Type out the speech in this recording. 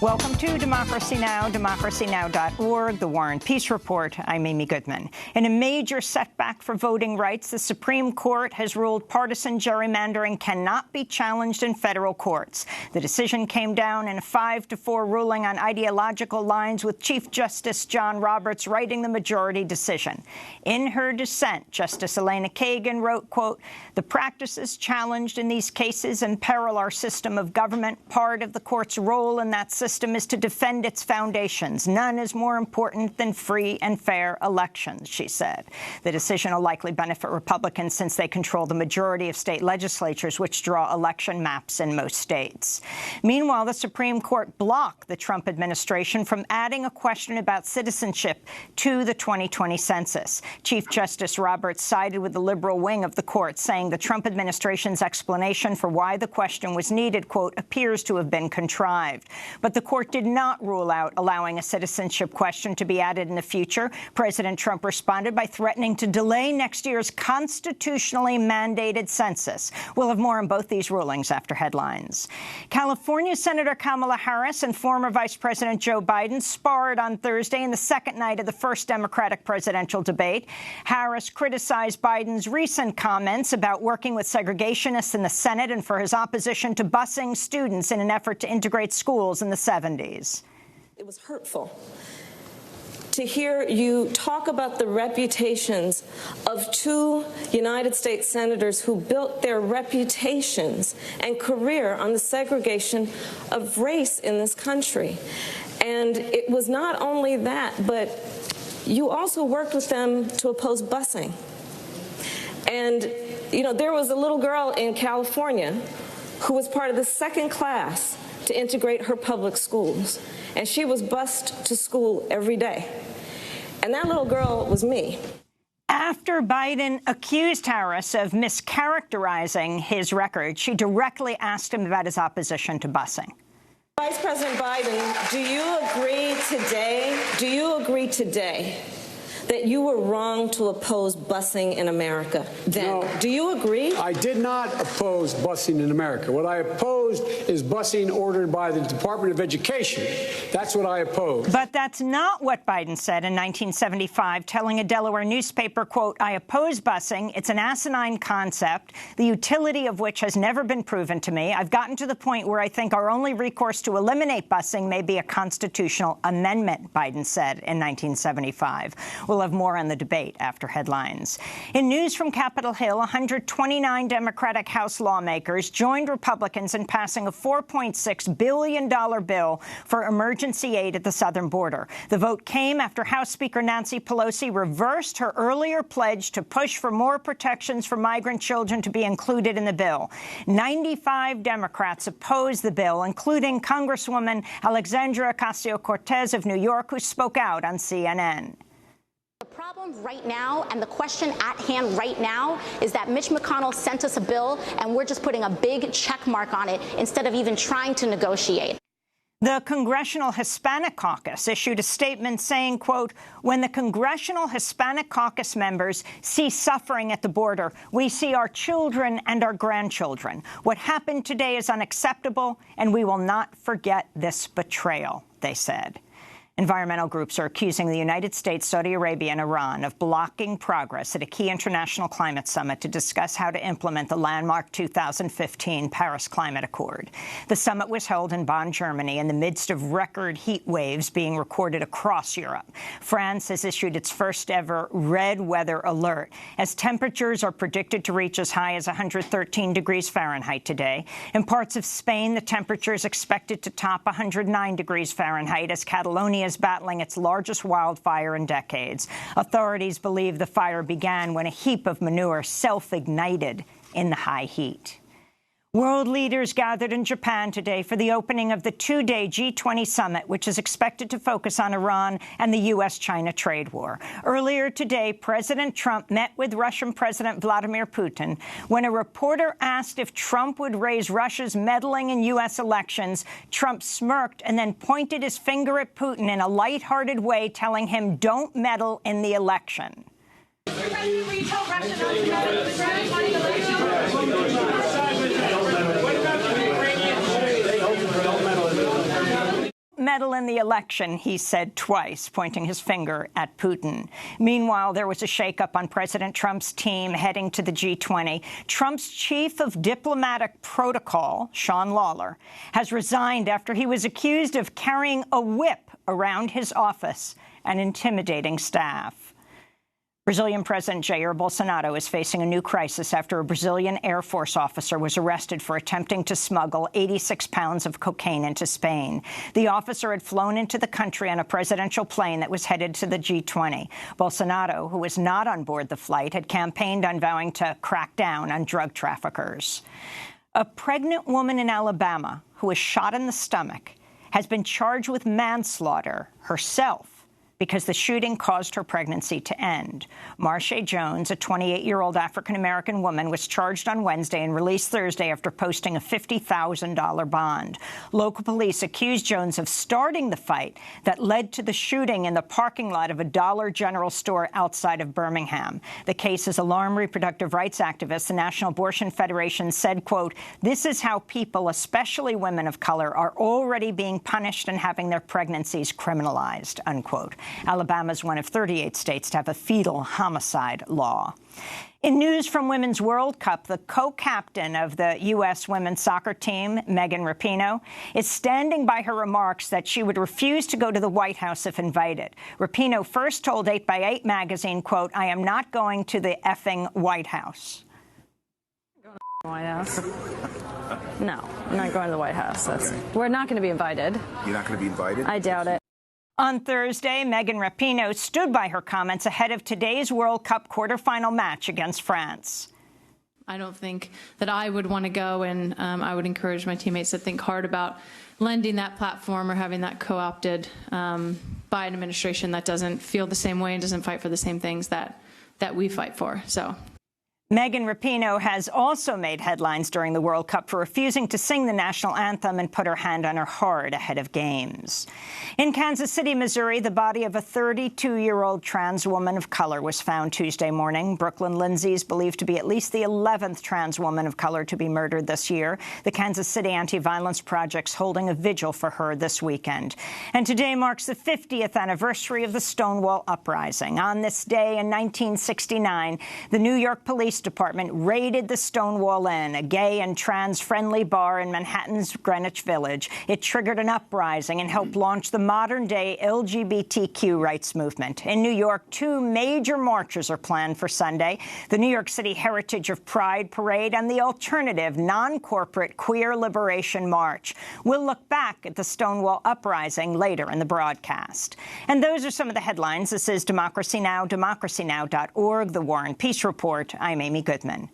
Welcome to Democracy Now!, democracynow.org, The War and Peace Report. I'm Amy Goodman. In a major setback for voting rights, the Supreme Court has ruled partisan gerrymandering cannot be challenged in federal courts. The decision came down in a 5-4 ruling on ideological lines, with Chief Justice John Roberts writing the majority decision. In her dissent, Justice Elena Kagan wrote, quote, "The practices challenged in these cases imperil our system of government. Part of the court's role in that system is to defend its foundations. None is more important than free and fair elections," she said. The decision will likely benefit Republicans since they control the majority of state legislatures, which draw election maps in most states. Meanwhile, the Supreme Court blocked the Trump administration from adding a question about citizenship to the 2020 census. Chief Justice Roberts sided with the liberal wing of the court, saying the Trump administration's explanation for why the question was needed, quote, appears to have been contrived. But the court did not rule out allowing a citizenship question to be added in the future. President Trump responded by threatening to delay next year's constitutionally mandated census. We'll have more on both these rulings after headlines. California Senator Kamala Harris and former Vice President Joe Biden sparred on Thursday in the second night of the first Democratic presidential debate. Harris criticized Biden's recent comments about working with segregationists in the Senate and for his opposition to busing students in an effort to integrate schools in the 70s. It was hurtful to hear you talk about the reputations of two United States senators who built their reputations and career on the segregation of race in this country. And it was not only that, but you also worked with them to oppose busing. And, you know, there was a little girl in California who was part of the second class to integrate her public schools, and she was bused to school every day. And that little girl was me. After Biden accused Harris of mischaracterizing his record, she directly asked him about his opposition to busing. Vice President Biden, do you agree today that you were wrong to oppose busing in America then? No, do you agree? I did not oppose busing in America. What I opposed is busing ordered by the Department of Education. That's what I opposed. But that's not what Biden said in 1975, telling a Delaware newspaper, quote, "I oppose busing. It's an asinine concept, the utility of which has never been proven to me. I've gotten to the point where I think our only recourse to eliminate busing may be a constitutional amendment," Biden said in 1975. We'll have more on the debate after headlines. In news from Capitol Hill, 129 Democratic House lawmakers joined Republicans in passing a $4.6 billion bill for emergency aid at the southern border. The vote came after House Speaker Nancy Pelosi reversed her earlier pledge to push for more protections for migrant children to be included in the bill. 95 Democrats opposed the bill, including Congresswoman Alexandria Ocasio-Cortez of New York, who spoke out on CNN. The problem right now and the question at hand right now is that Mitch McConnell sent us a bill and we're just putting a big check mark on it instead of even trying to negotiate. The Congressional Hispanic Caucus issued a statement saying, quote, "When the Congressional Hispanic Caucus members see suffering at the border, we see our children and our grandchildren. What happened today is unacceptable, and we will not forget this betrayal," they said. Environmental groups are accusing the United States, Saudi Arabia, and Iran of blocking progress at a key international climate summit to discuss how to implement the landmark 2015 Paris Climate Accord. The summit was held in Bonn, Germany, in the midst of record heat waves being recorded across Europe. France has issued its first-ever red weather alert, as temperatures are predicted to reach as high as 113 degrees Fahrenheit today. In parts of Spain, the temperature is expected to top 109 degrees Fahrenheit as Catalonia is battling its largest wildfire in decades. Authorities believe the fire began when a heap of manure self-ignited in the high heat. World leaders gathered in Japan today for the opening of the two-day G20 summit, which is expected to focus on Iran and the U.S.-China trade war. Earlier today, President Trump met with Russian President Vladimir Putin. When a reporter asked if Trump would raise Russia's meddling in U.S. elections, Trump smirked and then pointed his finger at Putin in a lighthearted way, telling him, "Don't meddle in the election." meddle in the election, he said twice, pointing his finger at Putin. Meanwhile, there was a shakeup on President Trump's team heading to the G20. Trump's chief of diplomatic protocol, Sean Lawler, has resigned after he was accused of carrying a whip around his office and intimidating staff. Brazilian President Jair Bolsonaro is facing a new crisis after a Brazilian Air Force officer was arrested for attempting to smuggle 86 pounds of cocaine into Spain. The officer had flown into the country on a presidential plane that was headed to the G20. Bolsonaro, who was not on board the flight, had campaigned on vowing to crack down on drug traffickers. A pregnant woman in Alabama who was shot in the stomach has been charged with manslaughter herself because the shooting caused her pregnancy to end. Marsha Jones, a 28-year-old African-American woman, was charged on Wednesday and released Thursday after posting a $50,000 bond. Local police accused Jones of starting the fight that led to the shooting in the parking lot of a Dollar General store outside of Birmingham. The case has alarmed reproductive rights activists. The National Abortion Federation said, quote, "This is how people, especially women of color, are already being punished and having their pregnancies criminalized," unquote. Alabama is one of 38 states to have a fetal homicide law. In news from Women's World Cup, the co-captain of the U.S. women's soccer team, Megan Rapinoe, is standing by her remarks that she would refuse to go to the White House if invited. Rapinoe first told 8x8 magazine, quote, "I am not going to the effing White House." Going to the White House? No, I'm not going to the White House. We're not going to be invited. You're not going to be invited? I doubt it. On Thursday, Megan Rapinoe stood by her comments ahead of today's World Cup quarterfinal match against France. I don't think that I would want to go, and I would encourage my teammates to think hard about lending that platform or having that co-opted by an administration that doesn't feel the same way and doesn't fight for the same things that we fight for. So. Megan Rapinoe has also made headlines during the World Cup for refusing to sing the national anthem and put her hand on her heart ahead of games. In Kansas City, Missouri, the body of a 32-year-old trans woman of color was found Tuesday morning. Brooklyn Lindsay is believed to be at least the 11th trans woman of color to be murdered this year. The Kansas City Anti-Violence Project's holding a vigil for her this weekend. And today marks the 50th anniversary of the Stonewall Uprising. On this day in 1969, the New York Police Department raided the Stonewall Inn, a gay and trans-friendly bar in Manhattan's Greenwich Village. It triggered an uprising and helped launch the modern-day LGBTQ rights movement. In New York, 2 major marches are planned for Sunday: the New York City Heritage of Pride Parade and the alternative non-corporate Queer Liberation March. We'll look back at the Stonewall Uprising later in the broadcast. And those are some of the headlines. This is Democracy Now!, democracynow.org, The War and Peace Report. I'm Amy Goodman.